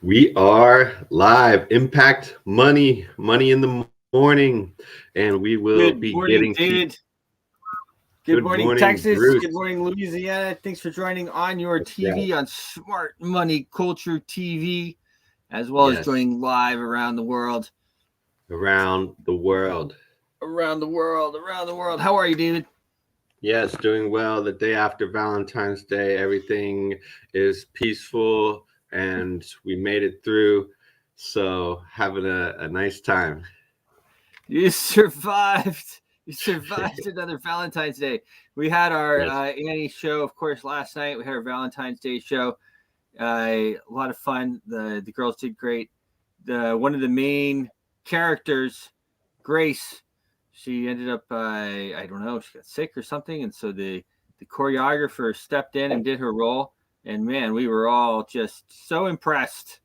We are live. Impact money in the morning, and we will Good be morning, getting to David. Good good morning, morning, Texas. Bruce. Good morning, Louisiana. Thanks for joining on your What's that? TV on Smart Money Culture TV, as well as Yes, joining live around the world. around the world. Around the world, around the world. How are you, David? Yes, doing well. The day after Valentine's Day, everything is peaceful, and we made it through. So having a nice time. You survived. You survived another Valentine's Day. We had our Yes. Annie show, of course, last night. We had our Valentine's Day show. A lot of fun. The girls did great. One of the main characters, Grace, she ended up I don't know, she got sick or something, and so the choreographer stepped in and did her role. And man, we were all just so impressed,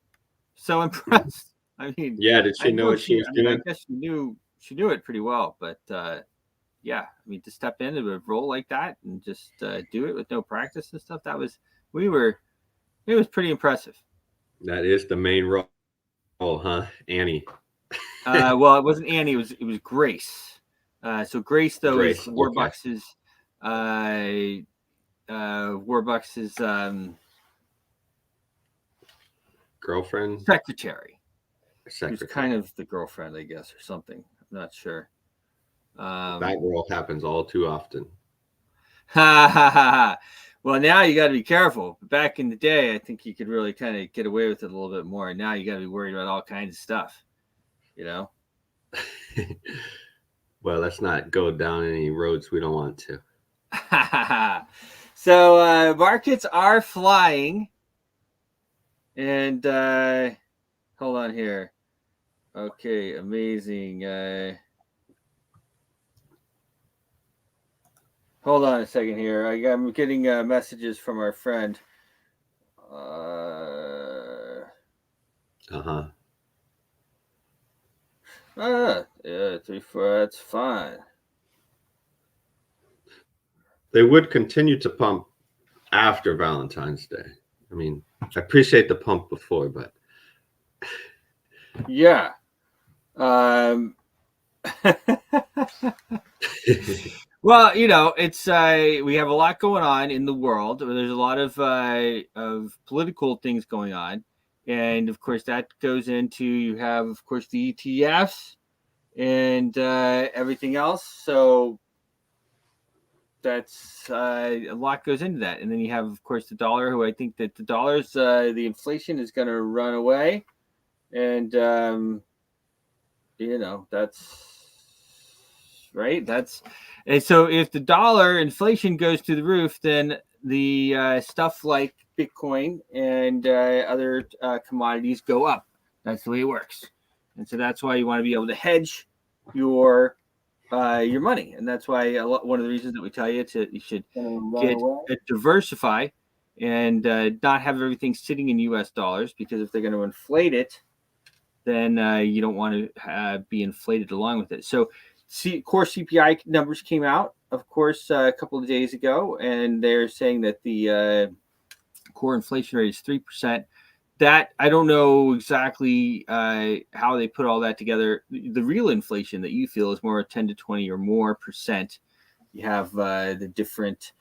so impressed. I mean, Yeah, did I she know know what she she. was I mean, I doing? guess she knew it pretty well, but yeah, I mean, to step into a role like that and just do it with no practice and stuff, we were. It was pretty impressive. That is the main role, huh? Annie. Well, it wasn't Annie. It was Grace. So Grace though is Grace. Okay. Uh, Warbucks's Girlfriend, secretary. She was secretary. kind of the girlfriend, I guess, or something. I'm not sure. That Um, role happens all too often. ha ha ha ha. Well, now you got to be careful. Back in the day, I think you could really kind of get away with it a little bit more. Now you got to be worried about all kinds of stuff. You know. Well, let's not go down any roads we don't want to. So markets are flying, and hold on here. Okay, amazing. Hold on a second here. I'm getting messages from our friend. Uh huh. Yeah, 3 4. That's fine. They would continue to pump after Valentine's Day. I mean, I appreciate the pump before, but Yeah. Um. Well, it's we have a lot going on in the world. There's a lot of political things going on, and of course that goes into you have of course the ETFs and everything else. So that's a lot goes into that, and then you have of course the dollar. Who I think that the inflation is going to run away, and that's right. That's and so if the dollar inflation goes to the roof, then the stuff like Bitcoin and other commodities go up. That's the way it works, and so that's why you want to be able to hedge your money, and that's why one of the reasons that we tell you should get diversify and not have everything sitting in U.S. dollars, because if they're going to inflate it, then you don't want to be inflated along with it. So, core CPI numbers came out, of course, a couple of days ago, and they're saying that the core inflation rate is 3%. That I don't know exactly how they put all that together. The real inflation that you feel is more 10 to 20 or more percent. You have the different.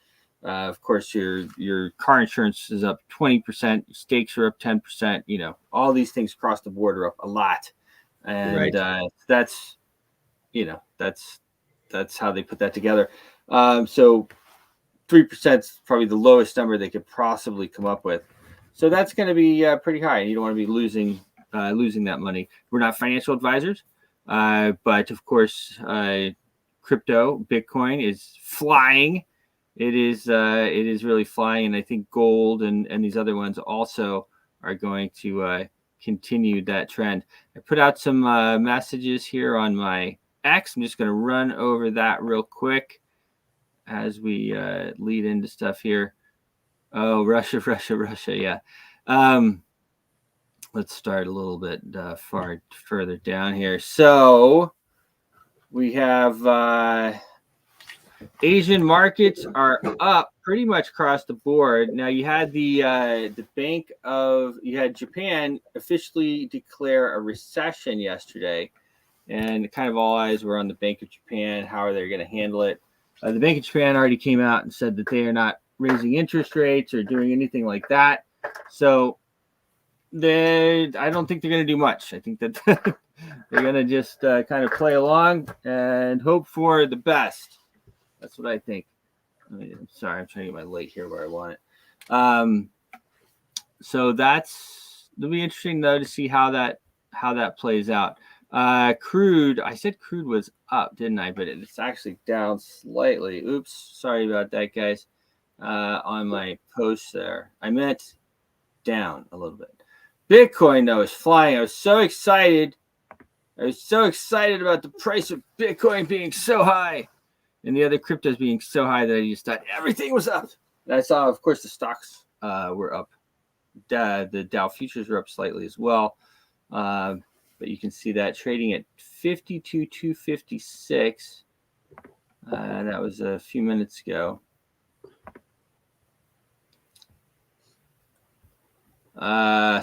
Of course, your car insurance is up 20%. Stakes are up 10%. All these things across the board are up a lot, and right. that's that's how they put that together. So 3% is probably the lowest number they could possibly come up with. So that's going to be pretty high, and you don't want to be losing that money. We're not financial advisors, but of course, crypto, Bitcoin is flying. It is really flying, and I think gold and these other ones also are going to continue that trend. I put out some messages here on my X. I'm just going to run over that real quick as we lead into stuff here. Oh, Russia, Russia, Russia. Yeah. Let's start a little bit far further down here. So we have Asian markets are up pretty much across the board. Now you had you had Japan officially declare a recession yesterday, and kind of all eyes were on the Bank of Japan. How are they going to handle it? The Bank of Japan already came out and said that they are not raising interest rates or doing anything like that. So I don't think they're going to do much. I think that they're going to just kind of play along and hope for the best. That's what I think. I'm sorry, I'm trying to get my light here where I want it. So it'll be interesting though to see how that plays out. Crude, I said crude was up, didn't I? But it's actually down slightly. Oops, sorry about that, guys. On my post there, I meant down a little bit. Bitcoin though is flying. I was so excited about the price of Bitcoin being so high and the other cryptos being so high that I just thought everything was up. And I saw, of course, the stocks were up. The Dow futures were up slightly as well. But you can see that trading at 52,256. That was a few minutes ago.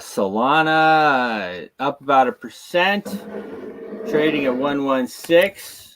Solana up about 1%, trading at 116.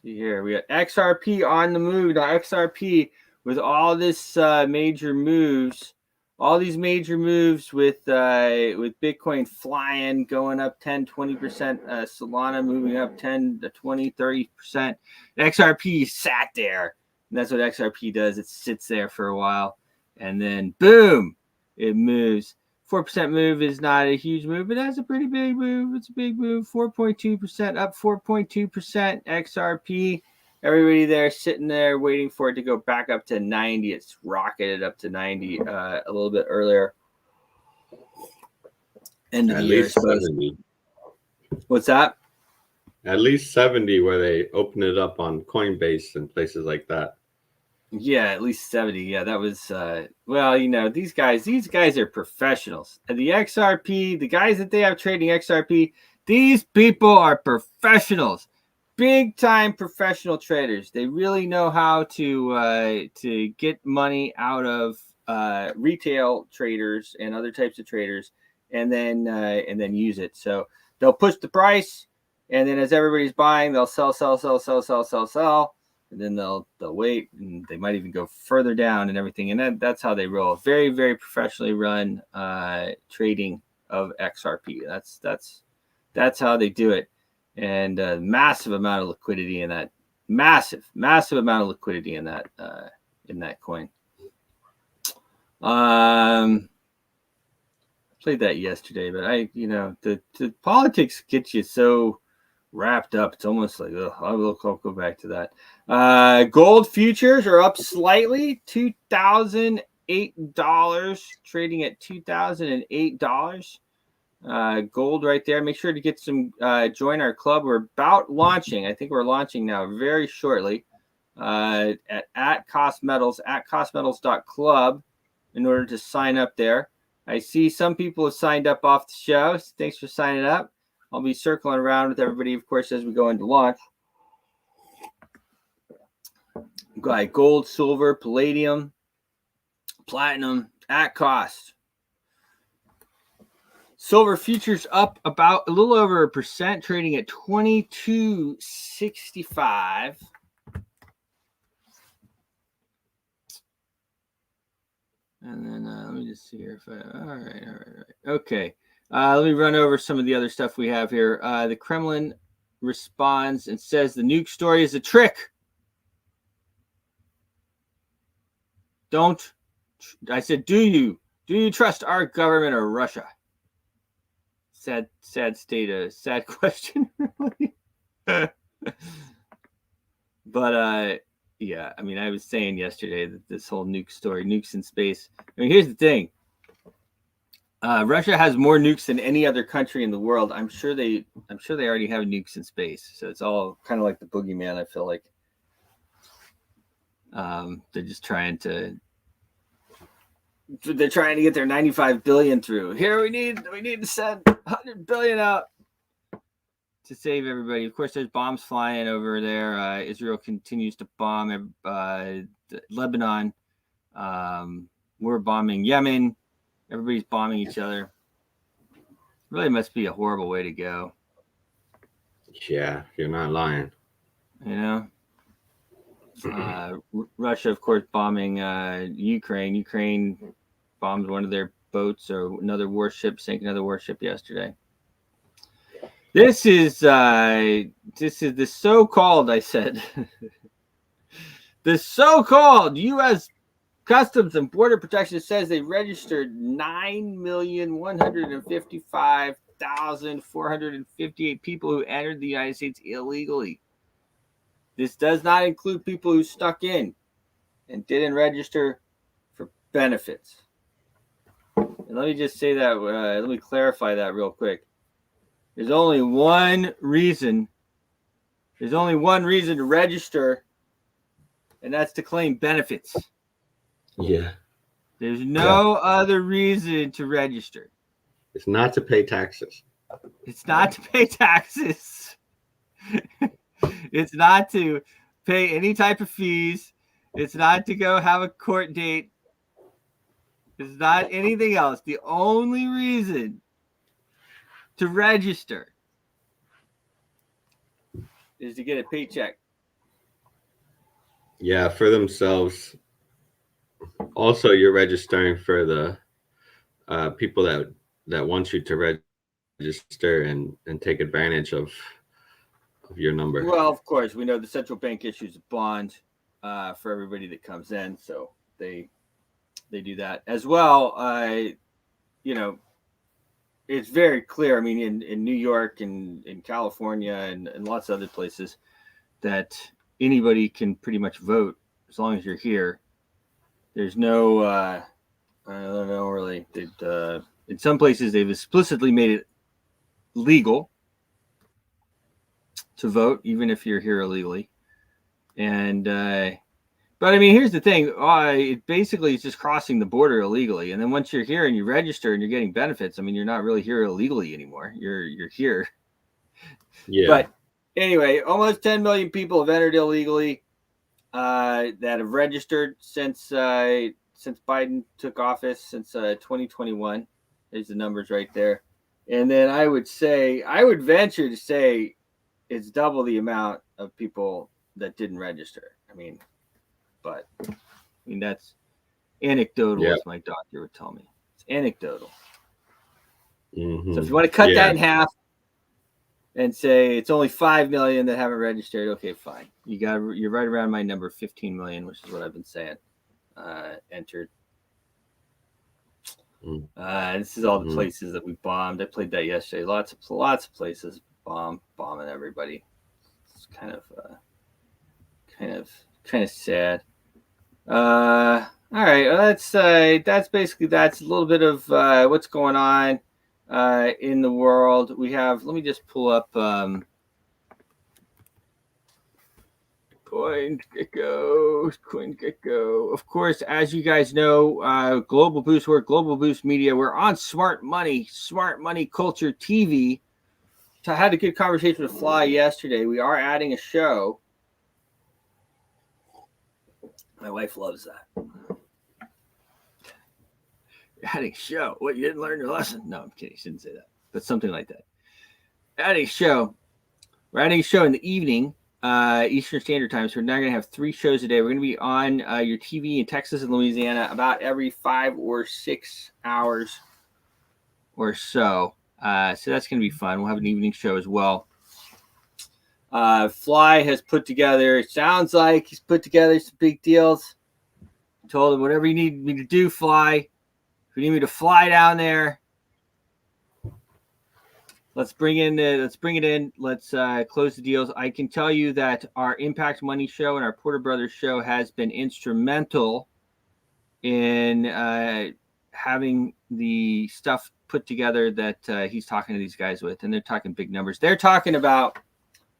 Here we got XRP on the move. Now XRP with all this major moves, all these major moves with Bitcoin flying, going up 10, 20%, Solana moving up 10 to 20, 30%. XRP sat there. And that's what XRP does. It sits there for a while and then boom, it moves. 4% move is not a huge move, but that's a pretty big move. It's a big move. 4.2% up, 4.2% XRP. Everybody there sitting there waiting for it to go back up to 90. It's rocketed up to 90 a little bit earlier. End of the year, I suppose. 70. What's that? At least 70 where they open it up on Coinbase and places like that. Yeah, at least 70. Yeah, that was well, these guys are professionals. And the XRP, the guys that they have trading XRP, these people are professionals. Big time professional traders. They really know how to get money out of retail traders and other types of traders and then use it. So they'll push the price, and then as everybody's buying, they'll sell. And then they'll wait, and they might even go further down and everything. And that's how they roll. Very, very professionally run trading of XRP. That's how they do it. And massive amount of liquidity in that. Massive amount of liquidity in that coin. Played that yesterday, but the politics get you so wrapped up. It's almost like, I'll go back to that. Gold futures are up slightly, $2,008, trading at $2,008. Gold right there. Make sure to get some, join our club. We're about launching. I think we're launching now very shortly at Cost Metals, at costmetals.club in order to sign up there. I see some people have signed up off the show. Thanks for signing up. I'll be circling around with everybody, of course, as we go into launch. We've got gold, silver, palladium, platinum at cost. Silver futures up about a little over 1%, trading at 22.65. And then let me just see here if all right. Okay. Let me run over some of the other stuff we have here. The Kremlin responds and says the nuke story is a trick. I said, do you trust our government or Russia? Sad state, sad question, really. But yeah, I mean, I was saying yesterday that this whole nuke story, nukes in space. I mean, here's the thing. Russia has more nukes than any other country in the world. I'm sure they already have nukes in space. So it's all kind of like the boogeyman. I feel like they're just trying to get their 95 billion through. Here we need to send 100 billion out to save everybody. Of course, there's bombs flying over there. Israel continues to bomb Lebanon. We're bombing Yemen. Everybody's bombing each other. Really must be a horrible way to go. Yeah, you're not lying. Russia, of course, bombing Ukraine. Ukraine bombed one of their boats or another warship, sank another warship yesterday. This is the so-called, I said, the so-called U.S. Customs and Border Protection says they registered 9,155,458 people who entered the United States illegally. This does not include people who stuck in and didn't register for benefits. And let me just say that, let me clarify that real quick. There's only one reason to register, and that's to claim benefits. Yeah. There's no other reason to register. It's not to pay taxes. It's not to pay taxes. It's not to pay any type of fees. It's not to go have a court date. It's not anything else. The only reason to register is to get a paycheck. Yeah, for themselves. Also, you're registering for the people that want you to register and take advantage of your number. Well, of course, we know the central bank issues a bond for everybody that comes in, so they do that as well. It's very clear. I mean, in New York and in California and lots of other places, that anybody can pretty much vote as long as you're here. There's no, I don't know really. In some places, they've explicitly made it legal to vote, even if you're here illegally. And but I mean, here's the thing: it basically is just crossing the border illegally. And then once you're here and you register and you're getting benefits, I mean, you're not really here illegally anymore. You're here. Yeah. But anyway, almost 10 million people have entered illegally that have registered since Biden took office, since 2021. There's the numbers right there. And then I would venture to say it's double the amount of people that didn't register. But that's anecdotal, as my doctor would tell me. It's anecdotal. Mm-hmm. So if you want to cut that in half and say it's only 5 million that haven't registered, okay, fine. You're right around my number, 15 million, which is what I've been saying. Entered. This is all the places that we bombed. I played that yesterday. Lots of places bombing everybody. It's kind of sad. All right. Well, that's a little bit of what's going on in the world. We have. Let me just pull up CoinGecko. Of course, as you guys know, Global Boost, we're Global Boost Media. We're on Smart Money Culture TV. So I had a good conversation with Fly yesterday. We are adding a show. My wife loves that. Adding a show. What, you didn't learn your lesson? No, I'm kidding. She didn't say that. But something like that. Adding a show. We're adding a show in the evening, Eastern Standard Time. So we're now going to have 3 shows a day. We're going to be on your TV in Texas and Louisiana about every 5 or 6 hours or so. So that's going to be fun. We'll have an evening show as well. Fly has put together, it sounds like he's put together some big deals. I told him, whatever you need me to do, Fly. If you need me to fly down there, let's bring it in. Let's close the deals. I can tell you that our Impact Money show and our Porter Brothers show has been instrumental in having the stuff put together that he's talking to these guys with, and they're talking big numbers. They're talking about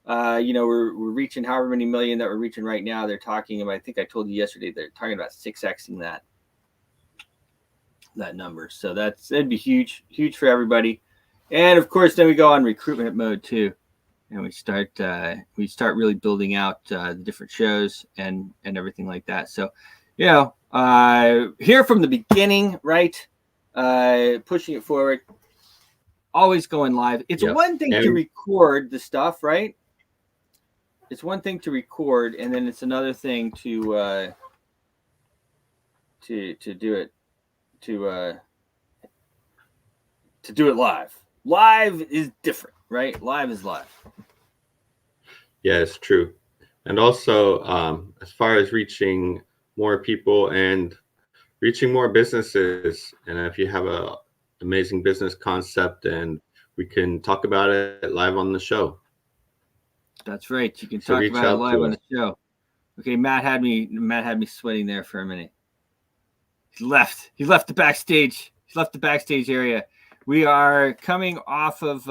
we're reaching however many million that we're reaching right now. They're talking about, I think I told you yesterday, they're talking about 6xing that number. So that'd be huge for everybody. And of course, then we go on recruitment mode too. and we start really building out the different shows and everything like that. So, here from the beginning, right? Pushing it forward, always going live. It's one thing to record the stuff, right? It's one thing to record, and then it's another thing to do it to do it live. Live is different, right? Live is live. Yeah, it's true. And also, as far as reaching more people and reaching more businesses, and if you have a amazing business concept, and we can talk about it live on the show. That's right. You can talk about it live on the show. Okay, Matt had me sweating there for a minute. He left the backstage. He left the backstage area. We are coming off of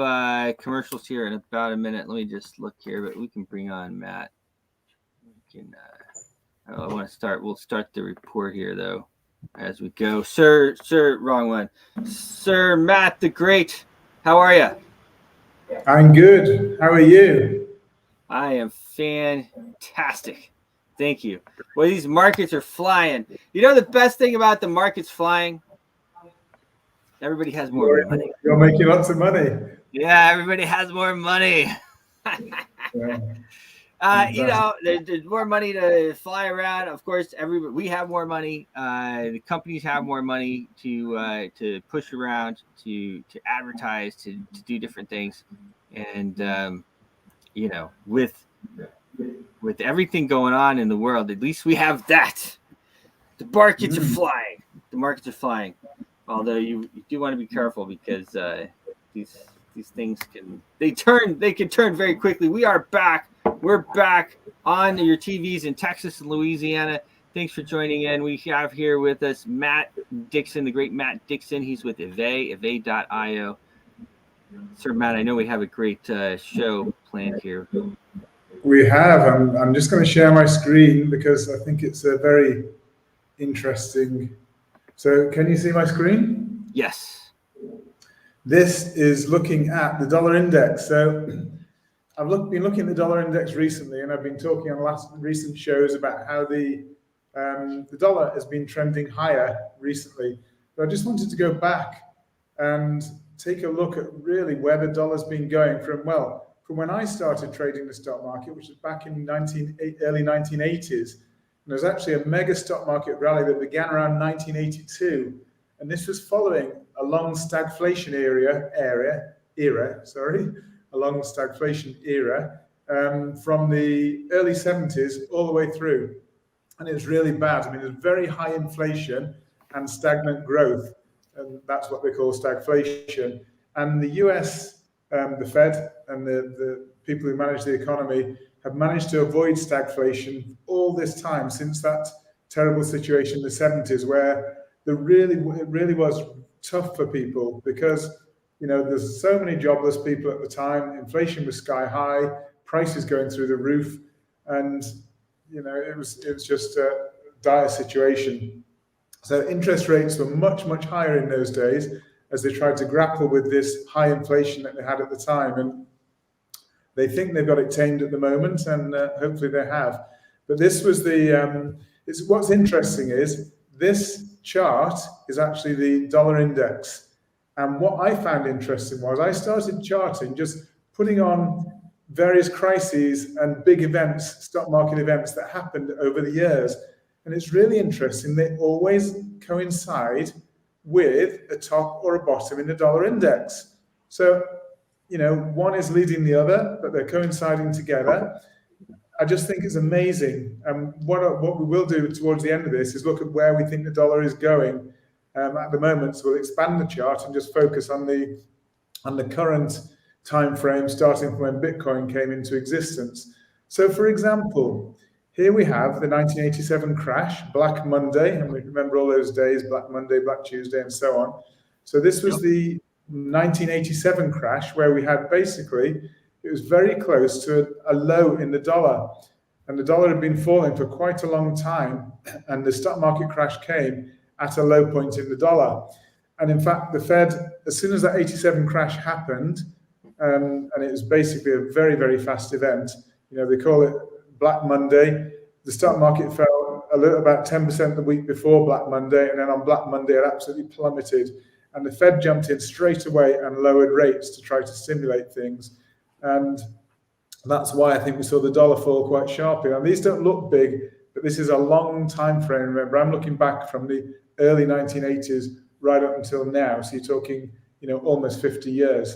commercials here in about a minute. Let me just look here, but we can bring on Matt. We can. I want to start. We'll start the report here though, as we go. Sir, wrong one. Sir Matt the Great, how are you? I'm good. How are you? I am fantastic. Thank you. Well, these markets are flying. You know the best thing about the markets flying? Everybody has more money. You're making lots of money. Yeah, everybody has more money. Yeah. There's more money to fly around. Of course, we have more money. The companies have more money to push around, to advertise, to do different things, and with everything going on in the world, at least we have that. The markets are flying. The markets are flying. Although you do want to be careful because these things can turn very quickly. We are back. We're back on your TVs in Texas and Louisiana. Thanks for joining in. We have here with us Matt Dixon, the great Matt Dixon. He's with Eve.io. Sir Matt, I know we have a great show planned here. We have. I'm just going to share my screen because I think it's a very interesting. So can you see my screen? Yes. This is looking at the dollar index. So I've been looking at the dollar index recently, and I've been talking on recent shows about how the dollar has been trending higher recently. But I just wanted to go back and take a look at really where the dollar's been going from when I started trading the stock market, which was back in early 1980s. And there was actually a mega stock market rally that began around 1982. And this was following a long stagflation era from the early 70s all the way through. And it was really bad. I mean, there's very high inflation and stagnant growth. And that's what they call stagflation. And the US, the Fed, and the people who manage the economy have managed to avoid stagflation all this time since that terrible situation in the 70s, where it really was tough for people because there's so many jobless people at the time. Inflation was sky high, prices going through the roof, and it was just a dire situation. So interest rates were much, much higher in those days as they tried to grapple with this high inflation that they had at the time. And they think they've got it tamed at the moment, and hopefully they have. But this was what's interesting is this chart is actually the dollar index. And what I found interesting was I started charting, just putting on various crises and big events, stock market events that happened over the years. And it's really interesting. They always coincide with a top or a bottom in the dollar index. So, one is leading the other, but they're coinciding together. I just think it's amazing. And what we will do towards the end of this is look at where we think the dollar is going at the moment. So we'll expand the chart and just focus on the current time frame, starting from when Bitcoin came into existence. So, for example, here we have the 1987 crash, Black Monday, and we remember all those days, Black Monday, Black Tuesday, and so on. So this was the 1987 crash, where we had it was very close to a low in the dollar. And the dollar had been falling for quite a long time, and the stock market crash came at a low point in the dollar. And in fact, the Fed, as soon as that 87 crash happened, and it was basically a very, very fast event. They call it Black Monday. The stock market fell about 10% the week before Black Monday, and then on Black Monday it absolutely plummeted. And the Fed jumped in straight away and lowered rates to try to stimulate things. And that's why I think we saw the dollar fall quite sharply. And these don't look big, but this is a long time frame. Remember, I'm looking back from the early 1980s right up until now. So you're talking, almost 50 years.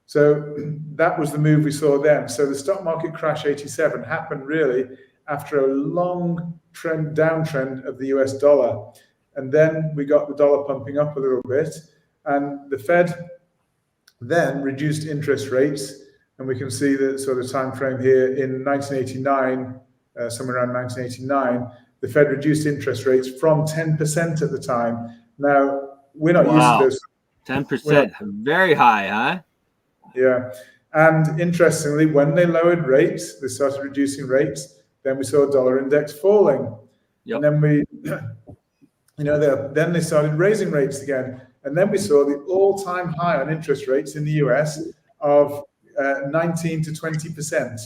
So that was the move we saw then. So the stock market crash 87 happened really after a long downtrend of the US dollar. And then we got the dollar pumping up a little bit. And the Fed then reduced interest rates. And we can see the sort of time frame here in 1989, somewhere around 1989, the Fed reduced interest rates from 10% at the time. Now, we're not used to this. 10%, very high, huh? Yeah. And interestingly, when they lowered rates, they started reducing rates, then we saw dollar index falling. Yep. And then then they started raising rates again. And then we saw the all-time high on interest rates in the US of 19 to 20%.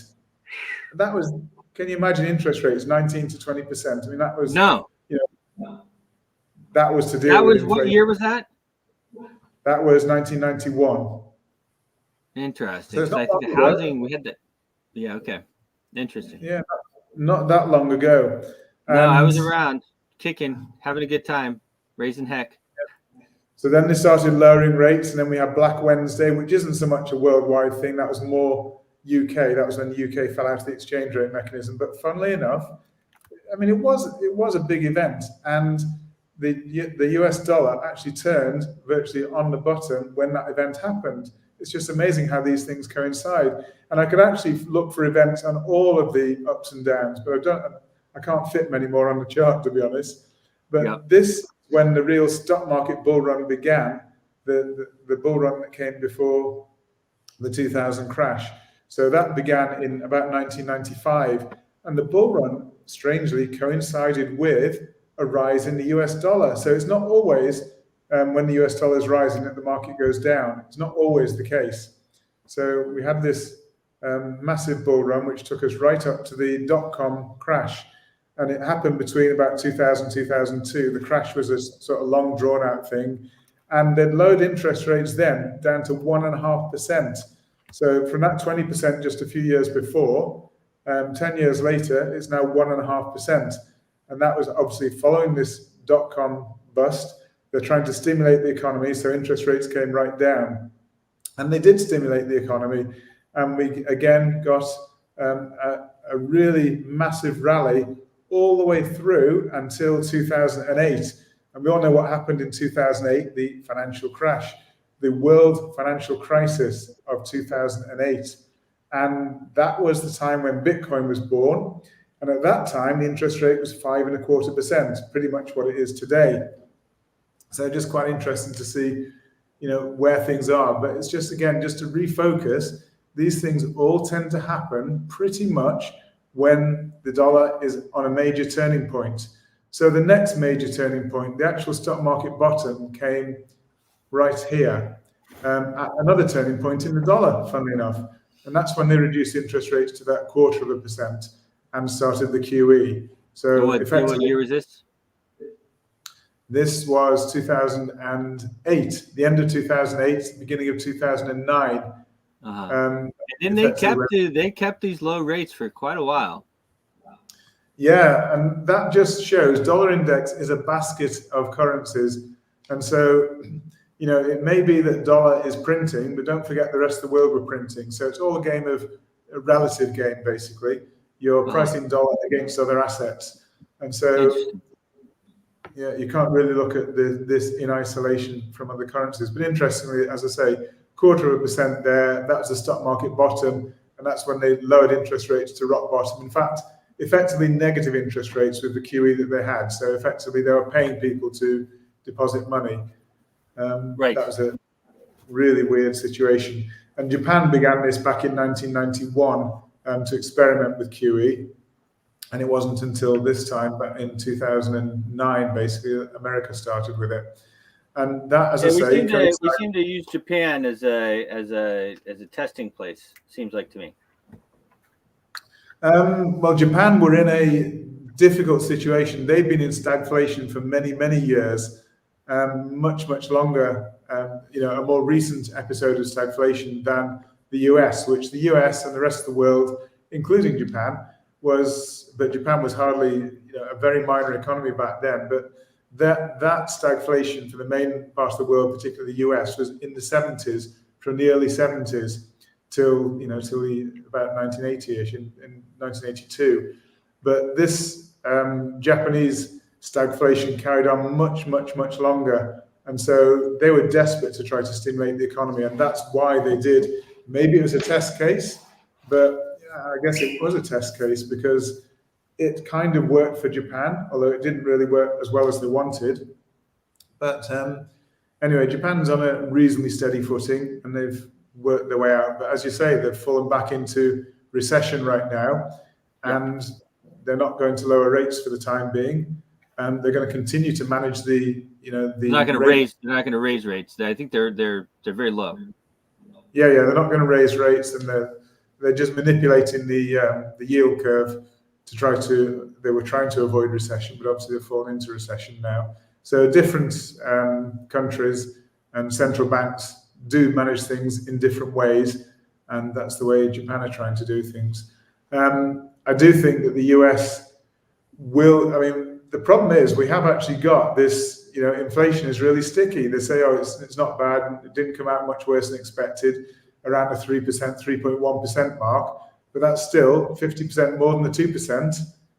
That was, can you imagine interest rates 19 to 20%? I mean, that was that was to deal with inflation. What year was that? That was 1991. Interesting. So I think the housing we had that. Yeah. Okay. Interesting. Yeah, not that long ago. No, I was around, kicking, having a good time, raising heck. So then they started lowering rates, and then we had Black Wednesday, which isn't so much a worldwide thing. That was more UK. That was when the UK fell out of the exchange rate mechanism. But funnily enough, I mean, it was a big event, and the US dollar actually turned virtually on the button when that event happened. It's just amazing how these things coincide. And I could actually look for events on all of the ups and downs, but I can't fit many more on the chart, to be honest. But this, when the real stock market bull run began, the bull run that came before the 2000 crash. So that began in about 1995. And the bull run, strangely, coincided with a rise in the US dollar. So it's not always when the US dollar is rising that the market goes down. It's not always the case. So we had this massive bull run, which took us right up to the dot-com crash. And it happened between about 2000 and 2002. The crash was a sort of long drawn out thing. And they'd lowered interest rates then down to 1.5%. So from that 20% just a few years before, 10 years later, it's now 1.5%. And that was obviously following this dot-com bust. They're trying to stimulate the economy, so interest rates came right down. And they did stimulate the economy. And we again got a really massive rally all the way through until 2008. And we all know what happened in 2008, the financial crash, the world financial crisis of 2008. And that was the time when Bitcoin was born. And at that time, the interest rate was 5.25%, pretty much what it is today. So just quite interesting to see, where things are. But it's just, again, just to refocus, these things all tend to happen pretty much when the dollar is on a major turning point. So the next major turning point, the actual stock market bottom, came right here, at another turning point in the dollar, funnily enough. And that's when they reduced interest rates to that 0.25% and started the QE. So what year was this? This was 2008, the end of 2008, beginning of 2009. And then they kept these low rates for quite a while. Yeah, and that just shows dollar index is a basket of currencies. And so, it may be that dollar is printing, but don't forget the rest of the world we're printing. So it's all a relative game, basically. You're pricing dollar against other assets. And so, yeah, you can't really look at this in isolation from other currencies. But interestingly, as I say, 0.25% there, that was the stock market bottom. And that's when they lowered interest rates to rock bottom. In fact, effectively negative interest rates with the QE that they had. So effectively, they were paying people to deposit money. Right. That was a really weird situation. And Japan began this back in 1991 to experiment with QE. And it wasn't until this time, but in 2009, basically, that America started with it. And that, as I we say, seem to use Japan as a testing place. Seems like to me. Well, Japan were in a difficult situation. They've been in stagflation for many, many years, much, much longer. A more recent episode of stagflation than the US, which the US and the rest of the world, including Japan, but Japan was hardly a very minor economy back then. But that stagflation for the main part of the world, particularly the US, was in the 70s, from the early 70s till about 1980ish, in 1982. But this Japanese stagflation carried on much, much, much longer. And so they were desperate to try to stimulate the economy. And that's why they did. Maybe it was a test case, but I guess it was a test case because it kind of worked for Japan, although it didn't really work as well as they wanted. But anyway, Japan's on a reasonably steady footing and they've worked their way out. But as you say, they've fallen back into recession right now, and they're not going to lower rates for the time being. And they're going to continue to manage the. They're not going to raise. They're not going to raise rates. I think they're very low. Yeah, they're not going to raise rates, and they're just manipulating the yield curve to try to. They were trying to avoid recession, but obviously they've fallen into recession now. So different countries and central banks do manage things in different ways, and that's the way Japan are trying to do things. I do think that the US will. I mean, the problem is we have actually got this. Inflation is really sticky. They say, oh, it's not bad. It didn't come out much worse than expected, around the 3%, 3.1% mark. But that's still 50% more than the 2%.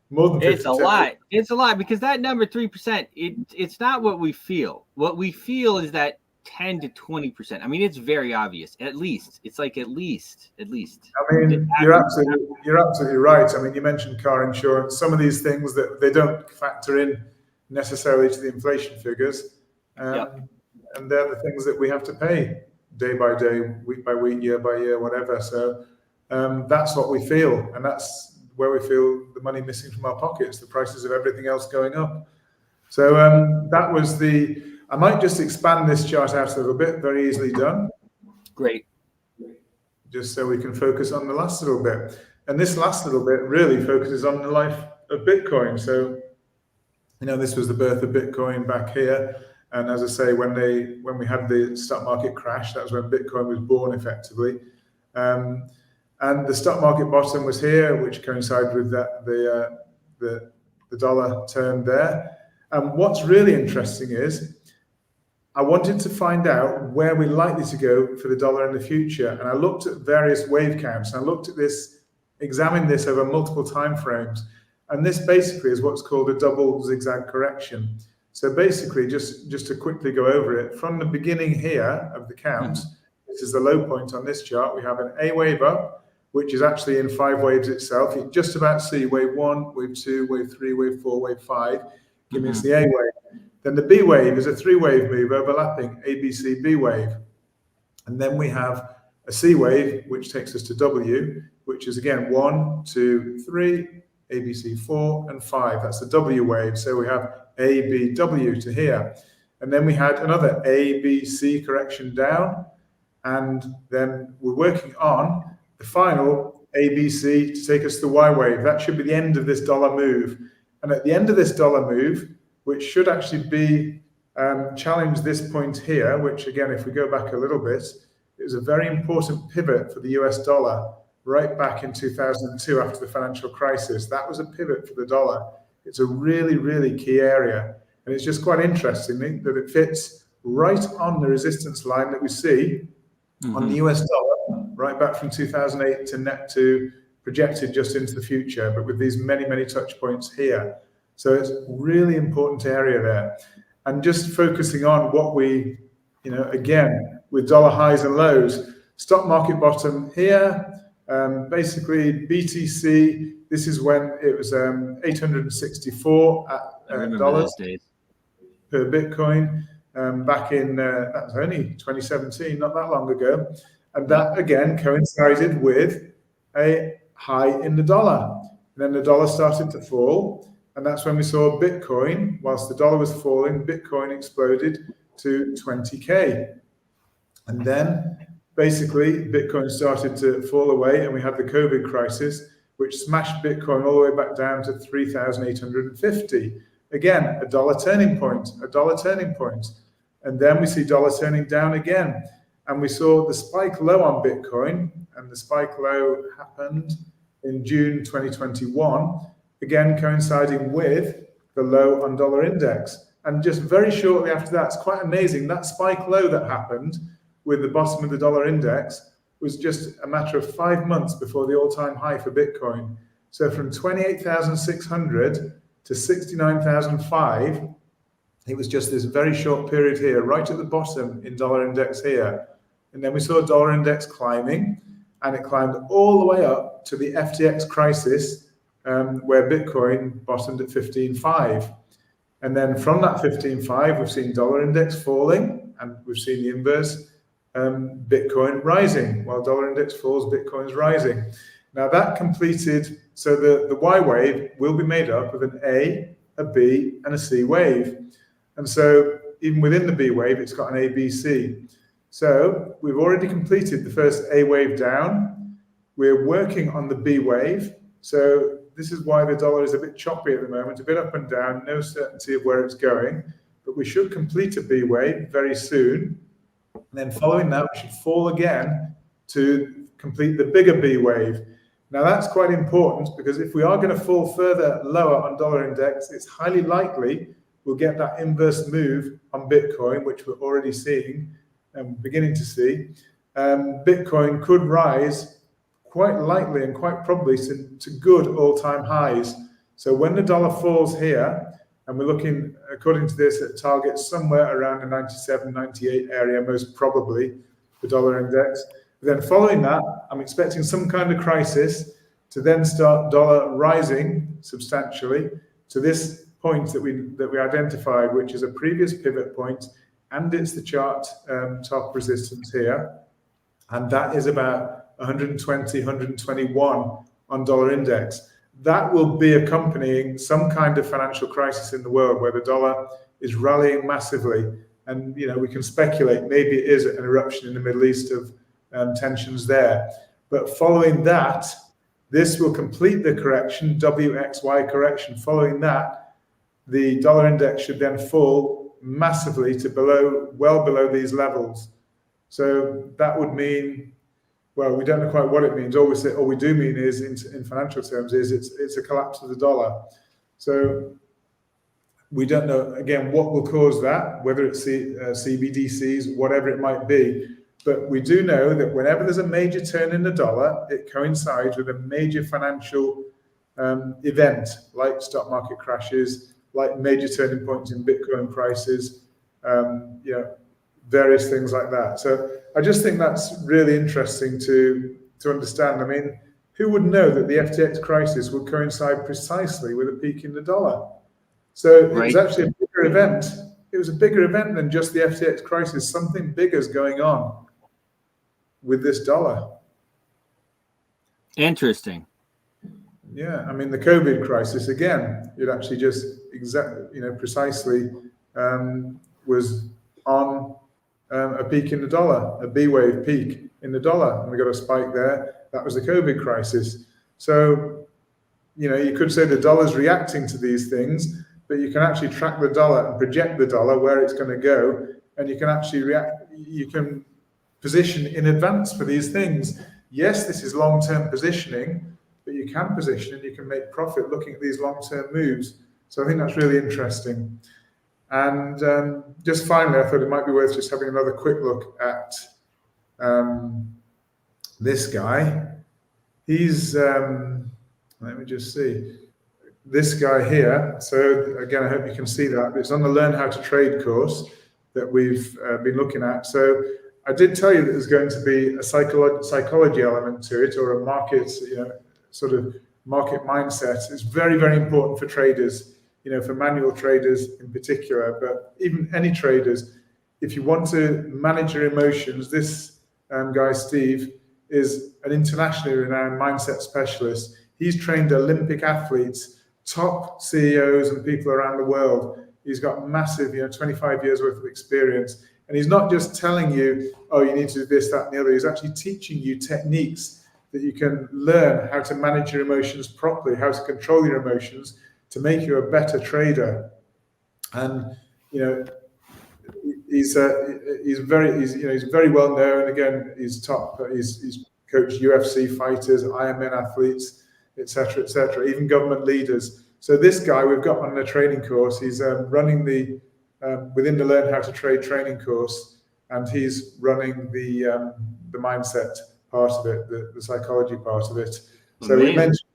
More than 50%. It's a lot. It's a lot because that number 3%. It's not what we feel. What we feel is that 10 to 20%. I mean, it's very obvious. At least it's like at least. I mean, you're absolutely right. I mean, you mentioned car insurance. Some of these things that they don't factor in necessarily to the inflation figures, and they're the things that we have to pay day by day, week by week, year by year, whatever. So that's what we feel, and that's where we feel the money missing from our pockets, the prices of everything else going up. So that was I might just expand this chart out a little bit, very easily done. Great. Just so we can focus on the last little bit. And this last little bit really focuses on the life of Bitcoin. So, this was the birth of Bitcoin back here. And as I say, when we had the stock market crash, that was when Bitcoin was born effectively. And the stock market bottom was here, which coincided with that the dollar turn there. And what's really interesting is I wanted to find out where we're likely to go for the dollar in the future. And I looked at various wave counts, and I looked at this, examined this over multiple time frames. And this basically is what's called a double zigzag correction. So basically, just to quickly go over it, from the beginning here of the count, this is the low point on this chart. We have an A wave up, which is actually in 5 waves itself. You just about see wave 1, wave 2, wave 3, wave 4, wave 5, giving us the A wave. Then the B wave is a 3-wave move overlapping A, B, C, B wave. And then we have a C wave, which takes us to W, which is again 1, 2, 3, A, B, C, 4, and 5. That's the W wave. So we have A, B, W to here. And then we had another A, B, C correction down. And then we're working on the final A, B, C to take us to the Y wave. That should be the end of this dollar move. And at the end of this dollar move, which should actually be challenge this point here, which again, if we go back a little bit, is a very important pivot for the US dollar right back in 2002 after the financial crisis. That was a pivot for the dollar. It's a really, really key area. And it's just quite interesting that it fits right on the resistance line that we see on the US dollar, right back from 2008 to net to projected just into the future, but with these many, many touch points here. So it's a really important area there. And just focusing on what we, again, with dollar highs and lows, stock market bottom here, basically BTC, this is when it was 864 dollars per Bitcoin back in, that was only 2017, not that long ago. And that again coincided with a high in the dollar. And then the dollar started to fall. And that's when we saw Bitcoin, whilst the dollar was falling, Bitcoin exploded to 20K. And then basically Bitcoin started to fall away, and we had the COVID crisis, which smashed Bitcoin all the way back down to 3,850. Again, a dollar turning point, a dollar turning point. And then we see dollar turning down again. And we saw the spike low on Bitcoin, and the spike low happened in June 2021, again coinciding with the low on dollar index. And just very shortly after that, it's quite amazing, that spike low that happened with the bottom of the dollar index was just a matter of 5 months before the all-time high for Bitcoin. So from 28,600 to 69,005, it was just this very short period here, right at the bottom in dollar index here. And then we saw dollar index climbing, and it climbed all the way up to the FTX crisis, where Bitcoin bottomed at 15.5. And then from that 15.5, we've seen dollar index falling, and we've seen the inverse, Bitcoin rising. While dollar index falls, Bitcoin's rising. Now that completed, so the Y wave will be made up of an A, a B, and a C wave. And so even within the B wave, it's got an A, B, C. So we've already completed the first A wave down. We're working on the B wave. So this is why the dollar is a bit choppy at the moment, a bit up and down, no certainty of where it's going. But we should complete a B wave very soon. And then following that, we should fall again to complete the bigger B wave. Now that's quite important, because if we are going to fall further lower on dollar index, it's highly likely we'll get that inverse move on Bitcoin, which we're already seeing and beginning to see. Bitcoin could rise quite likely and quite probably to good all-time highs. So when the dollar falls here, and we're looking, according to this, at targets somewhere around the 97, 98 area, most probably, the dollar index. Then following that, I'm expecting some kind of crisis to then start dollar rising substantially to this point that we identified, which is a previous pivot point, and it's the chart top resistance here. And that is about 120, 121 on dollar index. That will be accompanying some kind of financial crisis in the world where the dollar is rallying massively. And, you know, we can speculate, maybe it is an eruption in the Middle East of tensions there. But following that, this will complete the correction, WXY correction. Following that, the dollar index should then fall massively to well below these levels. So that would mean, well, we don't know quite what it means. All we do mean is, in financial terms, is it's a collapse of the dollar. So we don't know, again, what will cause that, whether it's CBDCs, whatever it might be. But we do know that whenever there's a major turn in the dollar, it coincides with a major financial event, like stock market crashes, like major turning points in Bitcoin prices, various things like that. So I just think that's really interesting to understand. I mean, who would know that the FTX crisis would coincide precisely with a peak in the dollar? So it was actually a bigger event. It was a bigger event than just the FTX crisis. Something bigger is going on with this dollar. Interesting. Yeah, I mean, the COVID crisis, again, it actually just precisely was on a peak in the dollar, a B wave peak in the dollar, and we got a spike there. That was the COVID crisis. So, you could say the dollar's reacting to these things, but you can actually track the dollar and project the dollar where it's going to go, and you can actually you can position in advance for these things. Yes, this is long-term positioning, but you can position and you can make profit looking at these long-term moves. So I think that's really interesting. And just finally, I thought it might be worth just having another quick look at this guy. He's, let me just see, this guy here. So again, I hope you can see that. It's on the Learn How to Trade course that we've been looking at. So I did tell you that there's going to be a psychology element to it, or a market, sort of market mindset. It's very, very important for traders. For manual traders in particular, but even any traders, if you want to manage your emotions, this guy, Steve, is an internationally renowned mindset specialist. He's trained Olympic athletes, top CEOs and people around the world. He's got massive, 25 years worth of experience. And he's not just telling you, oh, you need to do this, that, and the other. He's actually teaching you techniques that you can learn how to manage your emotions properly, how to control your emotions to make you a better trader. And, he's very well known. Again, he's coached UFC fighters, Ironman athletes, etc., even government leaders. So this guy we've got on the training course, he's running the within the Learn How to Trade training course, and he's running the mindset part of it, the psychology part of it. So we mentioned,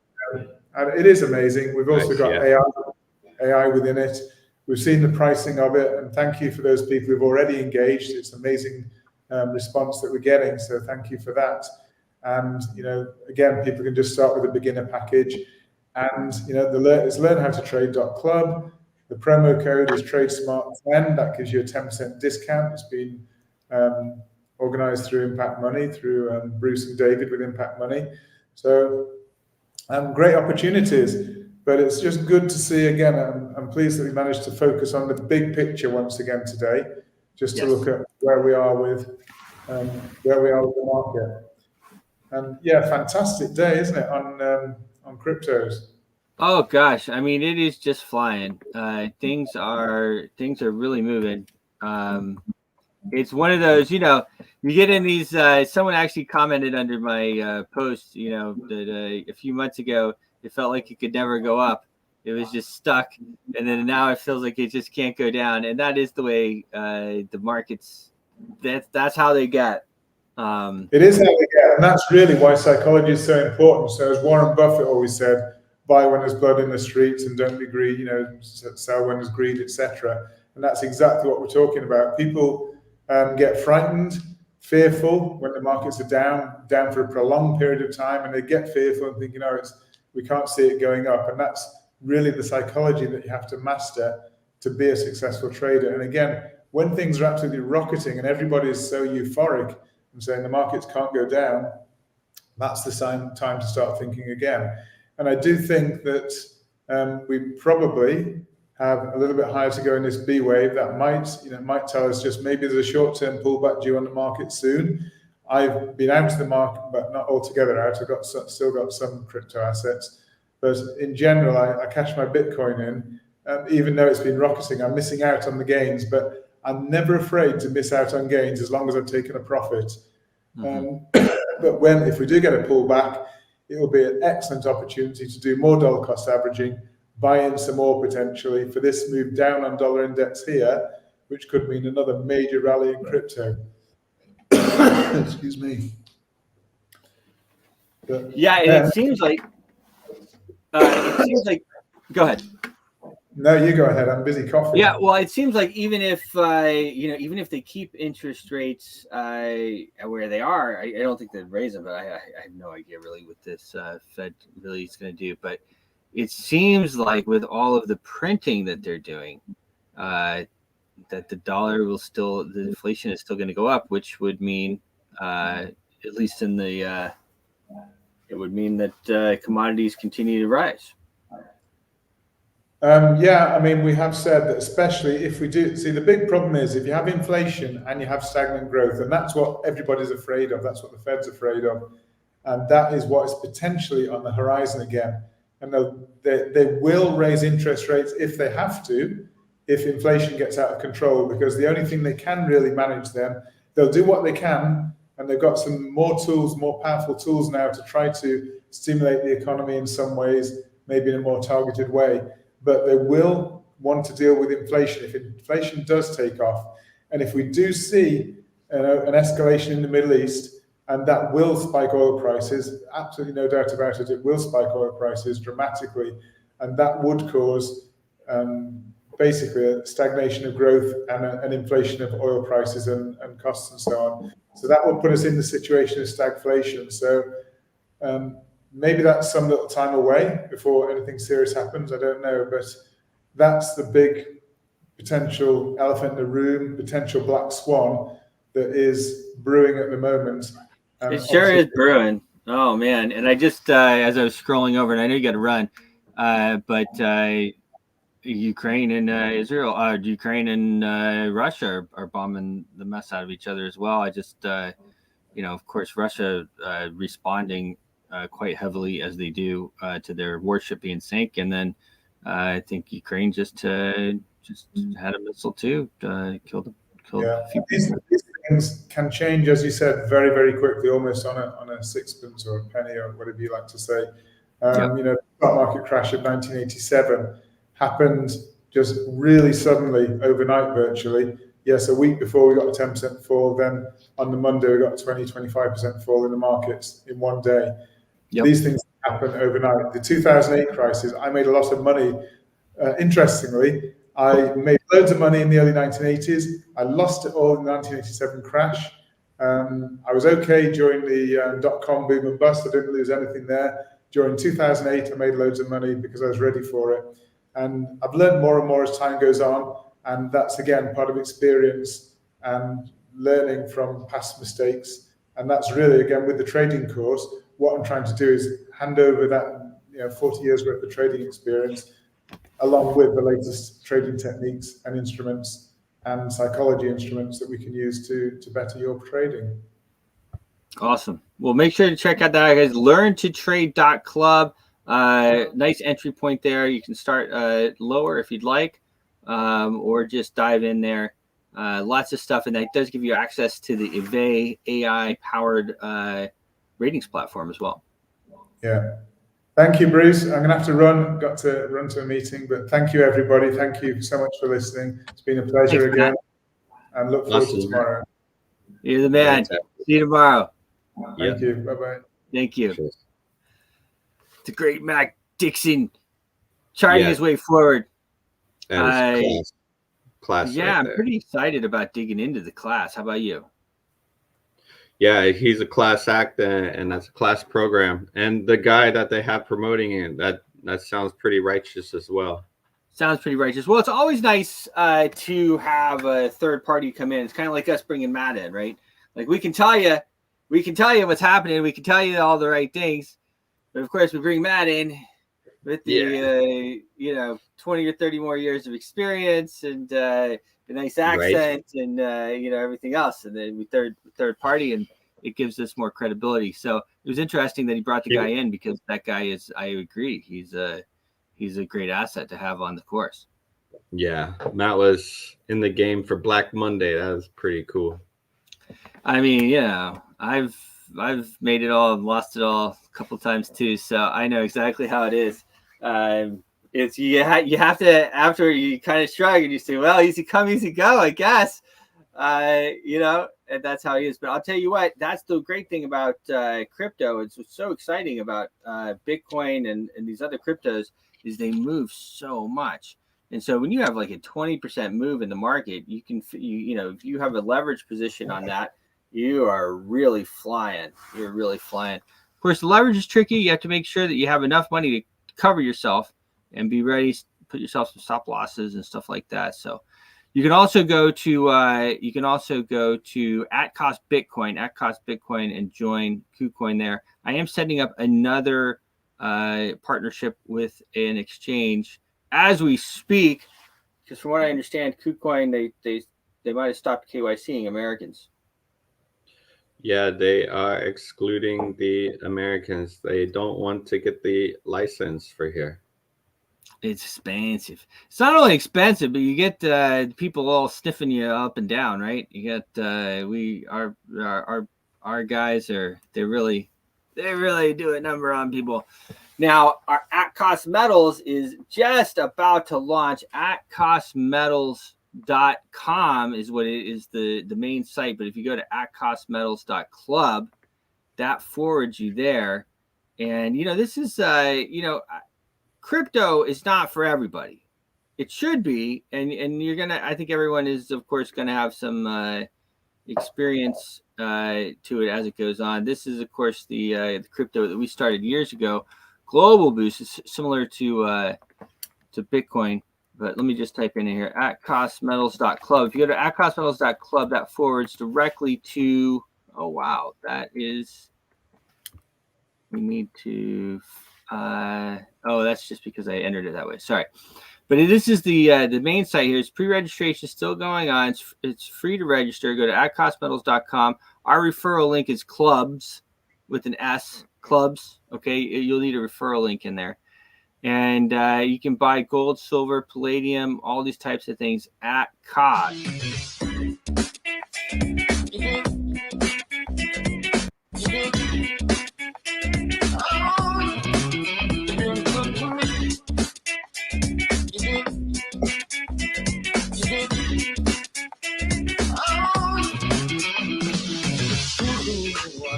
and it is amazing. We've also got AI within it. We've seen the pricing of it, and thank you for those people who've already engaged. It's amazing response that we're getting, so thank you for that. And again, people can just start with a beginner package, and it's learnhowtotrade.club. The promo code is TradeSmart10. That gives you a 10% discount. It's been organized through Impact Money, through Bruce and David with Impact Money. So great opportunities. But it's just good to see again. I'm pleased that we managed to focus on the big picture once again today, just to look at where we are with the market. And fantastic day, isn't it, on cryptos? Oh gosh, I mean, it is just flying. Things are really moving. It's one of those, you get in these. Someone actually commented under my post, that a few months ago, it felt like it could never go up. It was just stuck. And then now it feels like it just can't go down. And that is the way the markets, that's how they get. It is how they get. And that's really why psychology is so important. So as Warren Buffett always said, buy when there's blood in the streets and don't be greedy, sell when there's greed, etc. And that's exactly what we're talking about. People get frightened, fearful when the markets are down for a prolonged period of time, and they get fearful and think, we can't see it going up. And that's really the psychology that you have to master to be a successful trader. And again, when things are absolutely rocketing and everybody is so euphoric and saying the markets can't go down, that's the time to start thinking again. And I do think that we probably have a little bit higher to go in this B wave. That might tell us just maybe there's a short-term pullback due on the market soon. I've been out of the market, but not altogether out. I've still got some crypto assets, but in general, I cash my Bitcoin in. Even though it's been rocketing, I'm missing out on the gains, but I'm never afraid to miss out on gains as long as I've taken a profit. But if we do get a pullback, it will be an excellent opportunity to do more dollar cost averaging, buy in some more potentially for this move down on dollar index here, which could mean another major rally in crypto. Excuse me. But, it seems like. Go ahead. No, you go ahead. I'm busy coughing. Yeah, well, it seems like even if even if they keep interest rates where they are, I don't think they'd raise them. But I have no idea really what this Fed really is going to do. But it seems like with all of the printing that they're doing, that the dollar the inflation is still going to go up, which would mean, at least in the, it would mean that commodities continue to rise. We have said that, especially if we do see, the big problem is if you have inflation and you have stagnant growth, and that's what everybody's afraid of. That's what the Fed's afraid of, and that is what is potentially on the horizon again. And they will raise interest rates if they have to, if inflation gets out of control, because the only thing they can really manage then, they'll do what they can, and they've got some more tools, more powerful tools now to try to stimulate the economy in some ways, maybe in a more targeted way. But they will want to deal with inflation if inflation does take off. And if we do see an escalation in the Middle East, and that will spike oil prices, absolutely no doubt about it, it will spike oil prices dramatically. And that would cause basically a stagnation of growth and an inflation of oil prices and costs and so on. So that will put us in the situation of stagflation. So maybe that's some little time away before anything serious happens. I don't know, but that's the big potential elephant in the room, potential black swan that is brewing at the moment. It sure is brewing. Oh man! And I just as I was scrolling over, and I know you got to run, but Ukraine and Israel, Ukraine and Russia are bombing the mess out of each other as well. I just, of course, Russia responding quite heavily as they do to their warship being sank, and then I think Ukraine just had a missile too, killed Yeah, a few these things can change, as you said, very, very quickly, almost on a sixpence or a penny or whatever you like to say. Yep. The stock market crash of 1987 happened just really suddenly, overnight, virtually. Yes, a week before we got a 10% fall. Then on the Monday, we got a 25% fall in the markets in one day. Yep. These things happen overnight. The 2008 crisis, I made a lot of money. Interestingly, I made loads of money in the early 1980s. I lost it all in the 1987 crash. I was okay during the dot-com boom and bust. I didn't lose anything there. During 2008, I made loads of money because I was ready for it. And I've learned more and more as time goes on. And that's, again, part of experience and learning from past mistakes. And that's really, again, with the trading course, what I'm trying to do is hand over that 40 years worth of trading experience along with the latest trading techniques and instruments and psychology instruments that we can use to better your trading. Awesome. Well, make sure to check out that, guys. LearnToTrade.club. Nice entry point there. You can start lower if you'd like, or just dive in there. Lots of stuff, and that does give you access to the EVE AI-powered ratings platform as well. Yeah. Thank you, Bruce. I'm going to have to run. Got to run to a meeting, but thank you, everybody. Thank you so much for listening. It's been a pleasure. Thanks, again, and look forward to tomorrow. You're the man. See you tomorrow. Thank you. Bye-bye. Thank you. Cheers. The great Mac Dixon charting his way forward. Class yeah, right I'm pretty excited about digging into the class. How about you? Yeah, he's a class act, and that's a class program. And the guy that they have promoting it, that sounds pretty righteous as well. Sounds pretty righteous. Well, it's always nice to have a third party come in. It's kind of like us bringing Matt in, right? Like we can tell you what's happening. We can tell you all the right things. But of course, we bring Matt in with the 20 or 30 more years of experience and a nice accent, right, and everything else. And then we third party, and it gives us more credibility. So it was interesting that he brought the guy in, because that guy is, I agree, he's a great asset to have on the course. Yeah, Matt was in the game for Black Monday. That was pretty cool. I mean, I've made it all and lost it all a couple times too, so I know exactly how it is. It's you have to, after you kind of shrug and you say, well, easy come, easy go, I guess. And that's how he is. But I'll tell you what, that's the great thing about crypto. It's what's so exciting about Bitcoin and these other cryptos is they move so much. And so when you have like a 20% move in the market, you can, if you have a leverage position on that, you are really flying. You're really flying. Of course, the leverage is tricky. You have to make sure that you have enough money to cover yourself and be ready to put yourself some stop losses and stuff like that. So you can also go to @CostBitcoin, and join KuCoin there. I am setting up another partnership with an exchange as we speak, because from what I understand, KuCoin they might have stopped KYCing Americans. Yeah, they are excluding the Americans. They don't want to get the license for here. It's expensive. It's not only expensive, but you get people all sniffing you up and down, right? You got our guys they really do a number on people. Now our @cost metals is just about to launch. @costmetals.com is what it is, the main site. But if you go to @costmetals.club, that forwards you there. And this is crypto is not for everybody. It should be, and I think everyone is, of course, gonna have some experience to it as it goes on. This is, of course, the crypto that we started years ago. Global Boost is similar to Bitcoin, but let me just type in here @costmetals.club. If you go to @costmetals.club, that forwards directly to. Oh wow, that is. We need to. That's just because I entered it that way. Sorry. But this is the main site here. It's pre-registration still going on. It's free to register. Go to atcostmetals.com. Our referral link is clubs with an S, clubs. Okay, you'll need a referral link in there. And you can buy gold, silver, palladium, all these types of things at cost.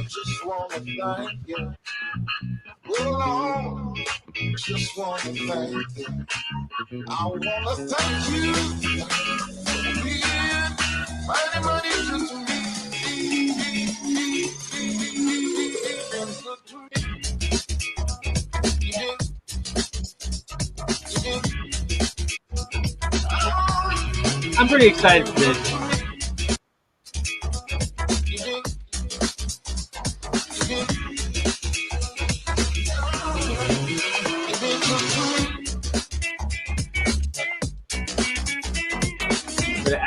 Just wanna thank you. Oh, just wanna thank you. I wanna thank you for being mighty, mighty good to me. I'm pretty excited for this.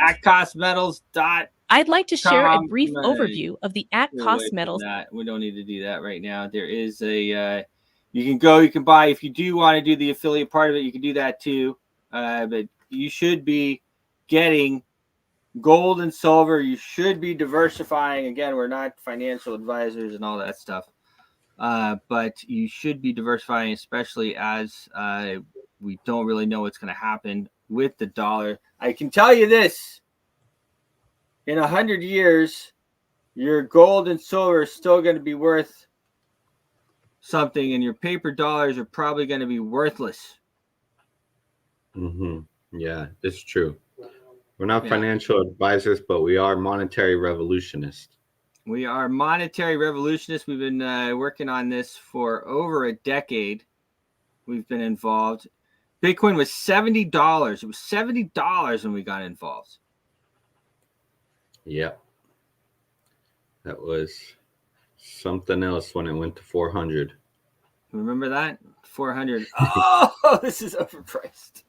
atcostmetals.com. I'd like to share a brief overview of the at-cost metals. We don't need to do that right now. There is a you can buy. If you do want to do the affiliate part of it, you can do that too. But you should be getting gold and silver. You should be diversifying. Again, we're not financial advisors and all that stuff. But you should be diversifying, especially as we don't really know what's going to happen with the dollar. I can tell you this. In 100 years, your gold and silver is still going to be worth something, and your paper dollars are probably going to be worthless. Mm-hmm. Yeah, it's true. We're not financial advisors, but we are monetary revolutionists. We are monetary revolutionists. We've been working on this for over a decade. We've been involved. Bitcoin was $70. It was $70 when we got involved. Yep. That was something else when it went to 400. Remember that? 400. Oh, this is overpriced.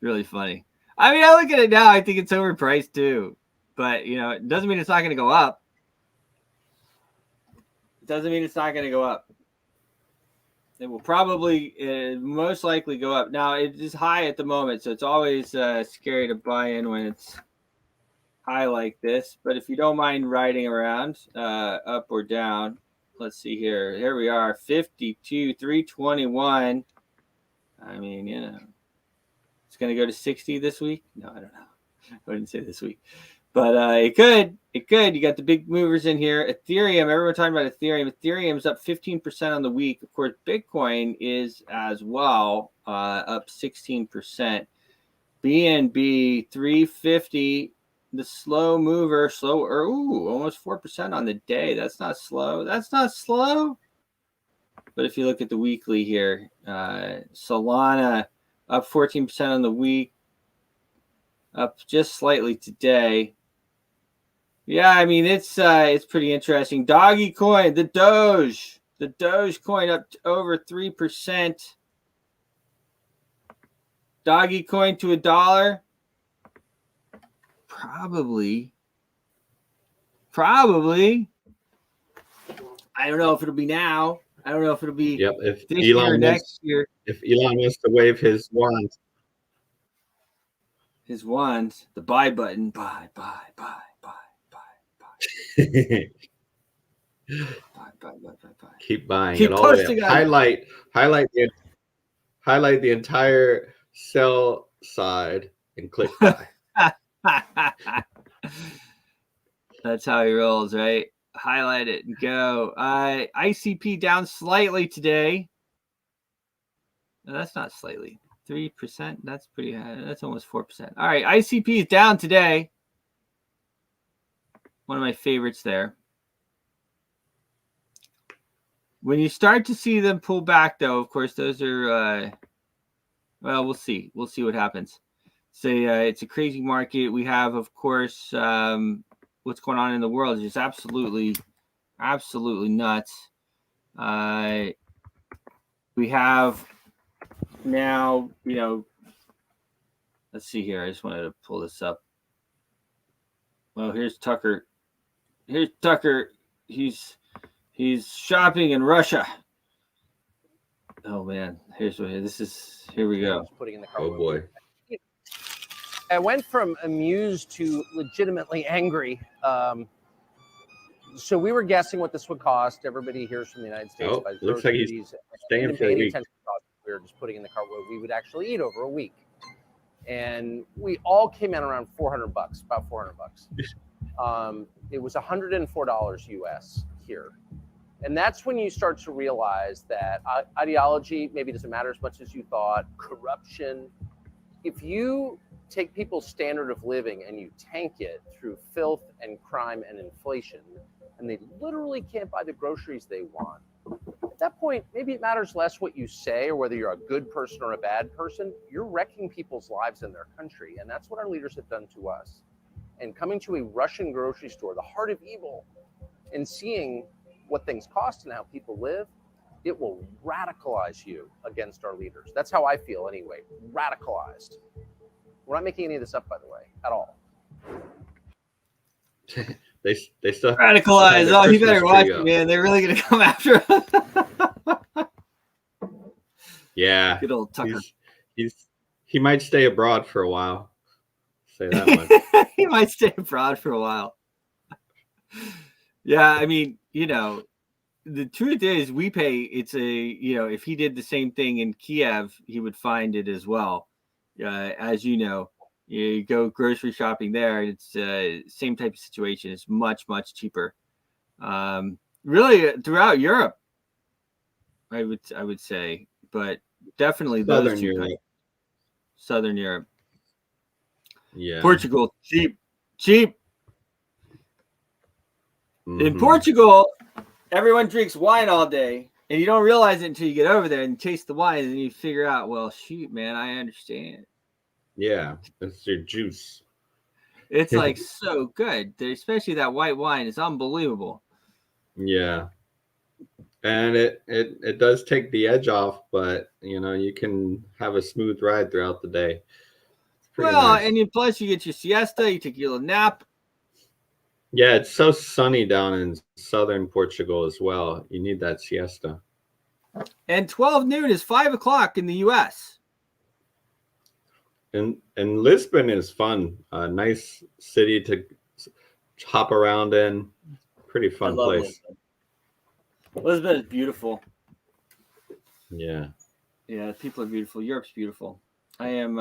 Really funny. I mean, I look at it now, I think it's overpriced too. But, you know, it doesn't mean it's not going to go up. It doesn't mean it's not going to go up. It will probably, most likely go up. Now, it is high at the moment, so it's always scary to buy in when it's high like this. But if you don't mind riding around up or down, let's see here. Here we are, 52, 321. I mean, you know, it's going to go to 60 this week. No, I don't know. I wouldn't say this week. But it could. You got the big movers in here. Ethereum, everyone talking about Ethereum. Ethereum's up 15% on the week. Of course, Bitcoin is as well, up 16%. BNB 350, the slow mover, almost 4% on the day. That's not slow. That's not slow. But if you look at the weekly here, Solana up 14% on the week, up just slightly today. Yeah, I mean, it's pretty interesting. Doggy coin, the Doge coin up to over 3%. Doggy coin to $1. Probably. I don't know if it'll be now. I don't know if it'll be if this year or next year. If Elon wants to wave his wand. The buy button. Buy. Keep buying. Keep it all the posting way up. Highlight the entire sell side and click buy. That's how he rolls, right? Highlight it and go. ICP down slightly today. No, that's not slightly. 3%. That's pretty high. That's almost 4%. All right, ICP is down today. One of my favorites there. When you start to see them pull back, though, of course, those are, well, we'll see. We'll see what happens. So it's a crazy market. We have, of course, what's going on in the world is just absolutely nuts. We have now, let's see here. I just wanted to pull this up. Well, here's Tucker. Here's Tucker. He's shopping in Russia. Oh man, here we go. Putting in the car. Oh boy. I went from amused to legitimately angry. So we were guessing what this would cost. Everybody hears from the United States. Oh, looks like he's staying for a week. We were just putting in the car what we would actually eat over a week. And we all came in around $400, about $400. It was $104 US here. And that's when you start to realize that ideology maybe doesn't matter as much as you thought. Corruption. If you take people's standard of living and you tank it through filth and crime and inflation, and they literally can't buy the groceries they want, at that point, maybe it matters less what you say or whether you're a good person or a bad person. You're wrecking people's lives in their country. And that's what our leaders have done to us. And coming to a Russian grocery store, the heart of evil, and seeing what things cost and how people live, it will radicalize you against our leaders. That's how I feel anyway, radicalized. We're not making any of this up, by the way, at all. They still radicalize. Oh, you better watch it, man. They're really gonna come after him. Yeah. Good old Tucker. He might stay abroad for a while. Say that much. He might stay abroad for a while. Yeah, I mean, the truth is we pay. It's if he did the same thing in Kiev, he would find it as well. As you know. You go grocery shopping there, it's same type of situation. It's much, much cheaper. Really, throughout Europe, I would say, but definitely those two countries. Southern Europe. Yeah. Portugal, cheap. In Portugal, everyone drinks wine all day, and you don't realize it until you get over there and taste the wine, and you figure out, well, shoot, man, I understand. Yeah, that's your juice. It's like so good, especially that white wine is unbelievable. Yeah, and it does take the edge off, but you can have a smooth ride throughout the day. Well, nice. And plus you get your siesta, you take your little nap. Yeah, it's so sunny down in southern Portugal as well. You need that siesta. And 12 noon is 5 o'clock in the U.S. And Lisbon is fun. A nice city to hop around in. Pretty fun place. Lisbon is beautiful. Yeah. Yeah, people are beautiful. Europe's beautiful. I'm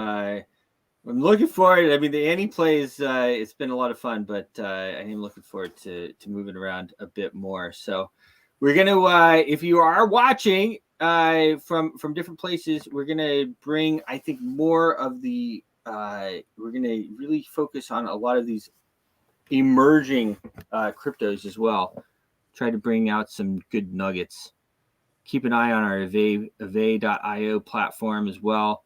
looking forward. I mean, the Annie plays. It's been a lot of fun, but I am looking forward to moving around a bit more. So we're gonna, if you are watching from different places, we're gonna bring, I think, more of the. We're gonna really focus on a lot of these emerging cryptos as well. Try to bring out some good nuggets. Keep an eye on our Ave.io platform as well.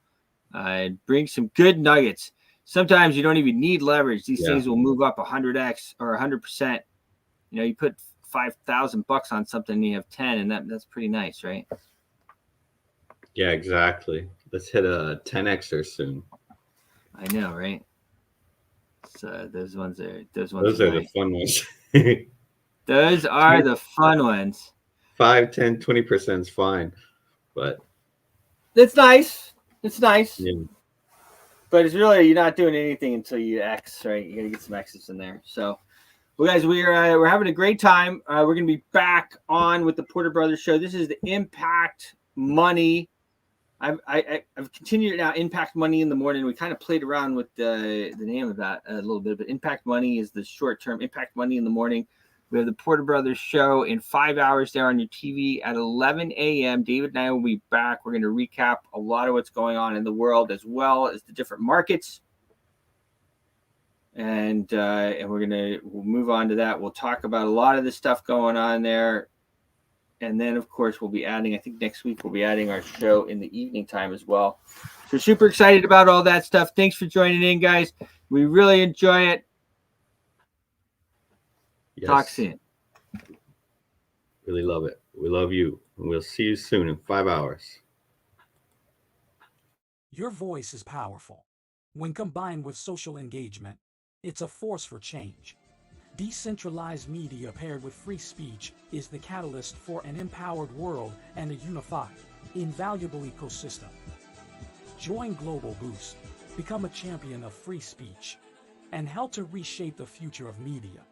Bring some good nuggets. Sometimes you don't even need leverage. These things will move up 100x or 100%. You put $5,000 on something and you have 10, and that's pretty nice, right? Yeah, exactly. Let's hit a 10xer soon. I know, right? So those are the fun ones. Those are the fun ones. 5, 10, 20% is fine, but it's nice. It's nice. Yeah. But it's really, you're not doing anything until you X, right? You got to get some X's in there. So, well, guys, we're having a great time. We're going to be back on with the Porter Brothers Show. This is the Impact Money. I've continued it now. Impact Money in the morning. We kind of played around with the name of that a little bit, but Impact Money is the short term. Impact Money in the morning. We have the Porter Brothers Show in 5 hours there on your TV at 11 a.m. David and I will be back. We're going to recap a lot of what's going on in the world as well as the different markets. And we'll move on to that. We'll talk about a lot of the stuff going on there. And then, of course, we'll be adding, I think next week, we'll be adding our show in the evening time as well. So super excited about all that stuff. Thanks for joining in, guys. We really enjoy it. Yes. Talk soon. Really love it. We love you. And we'll see you soon in 5 hours. Your voice is powerful. When combined with social engagement, it's a force for change. Decentralized media paired with free speech is the catalyst for an empowered world and a unified, invaluable ecosystem. Join Global Boost, become a champion of free speech, and help to reshape the future of media.